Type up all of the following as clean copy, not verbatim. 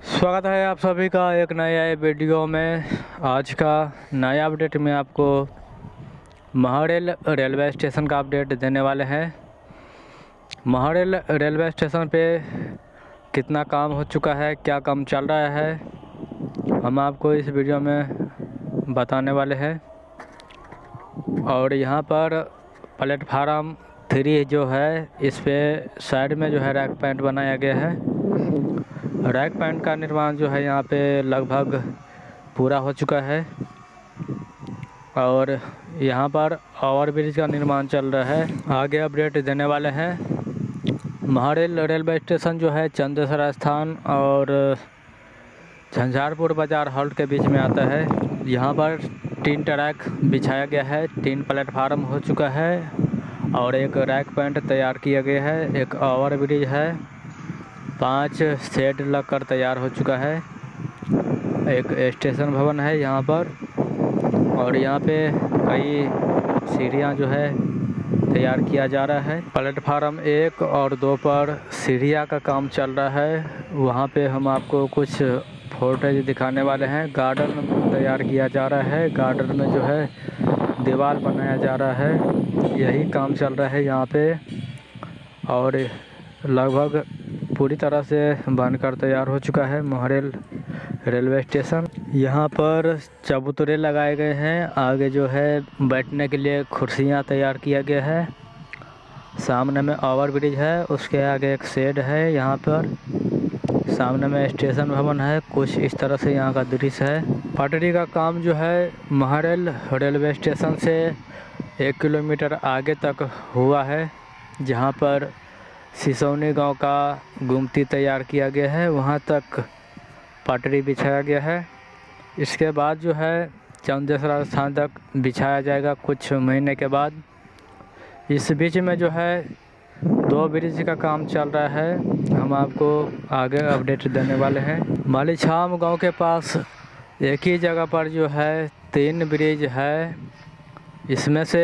स्वागत है आप सभी का एक नए वीडियो में। आज का नया अपडेट में आपको महरेल रेलवे स्टेशन का अपडेट देने वाले हैं। महरेल रेलवे स्टेशन पे कितना काम हो चुका है, क्या काम चल रहा है, हम आपको इस वीडियो में बताने वाले हैं। और यहाँ पर प्लेटफार्म 3 जो है, इस पे साइड में जो है रैक पैंट बनाया गया है। रैक पैंट का निर्माण जो है यहाँ पे लगभग पूरा हो चुका है और यहाँ पर ओवर ब्रिज का निर्माण चल रहा है। आगे अपडेट देने वाले हैं। महरेल रेलवे स्टेशन जो है चंदेसर स्थान और झंझारपुर बाज़ार हॉल्ट के बीच में आता है। यहाँ पर 3 ट्रैक बिछाया गया है, 3 प्लेटफार्म हो चुका है और एक रैक पैंट तैयार किया गया है। एक ओवर ब्रिज है, 5 शेड लगकर तैयार हो चुका है। एक स्टेशन भवन है यहाँ पर और यहाँ पे कई सीढ़ियाँ जो है तैयार किया जा रहा है। प्लेटफार्म 1 और 2 पर सीढ़ियाँ का काम चल रहा है। वहाँ पे हम आपको कुछ फुटेज दिखाने वाले हैं। गार्डन तैयार किया जा रहा है, गार्डन में जो है दीवार बनाया जा रहा है, यही काम चल रहा है यहाँ पे। और लगभग पूरी तरह से बनकर तैयार हो चुका है महरेल रेलवे स्टेशन। यहाँ पर चबूतरे लगाए गए हैं, आगे जो है बैठने के लिए कुर्सियाँ तैयार किया गया है। सामने में ओवर ब्रिज है, उसके आगे एक शेड है। यहाँ पर सामने में स्टेशन भवन है। कुछ इस तरह से यहाँ का दृश्य है। पटरी का काम जो है महरेल रेलवे स्टेशन से 1 किलोमीटर आगे तक हुआ है, जहाँ पर सिसौनी गांव का गुमती तैयार किया गया है, वहां तक पटरी बिछाया गया है। इसके बाद जो है चंदेसर स्थान तक बिछाया जाएगा कुछ महीने के बाद। इस बीच में जो है 2 ब्रिज का काम चल रहा है, हम आपको आगे अपडेट देने वाले हैं। मालीछाम गांव के पास एक ही जगह पर जो है 3 ब्रिज है, इसमें से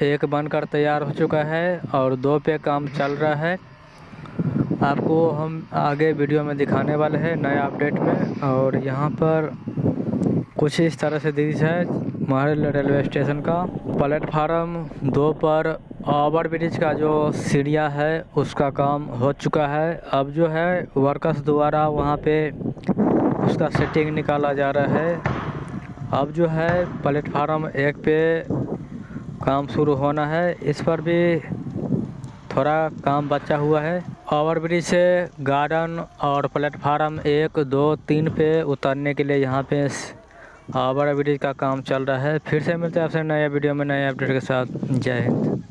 एक बनकर तैयार हो चुका है और 2 पे काम चल रहा है। आपको हम आगे वीडियो में दिखाने वाले हैं नए अपडेट में। और यहाँ पर कुछ इस तरह से दृश्य है महरेल रेलवे स्टेशन का। प्लेटफार्म 2 पर ओवर ब्रिज का जो सीढ़ियाँ है उसका काम हो चुका है। अब जो है वर्कर्स द्वारा वहाँ पे उसका सेटिंग निकाला जा रहा है। अब जो है प्लेटफार्म 1 पे काम शुरू होना है, इस पर भी थोड़ा काम बचा हुआ है। ओवर ब्रिज से गार्डन और प्लेटफार्म 1, 2, 3 पे उतरने के लिए यहाँ पे ओवर ब्रिज का काम चल रहा है। फिर से मिलते हैं आपसे नया वीडियो में नए अपडेट के साथ। जय हिंद।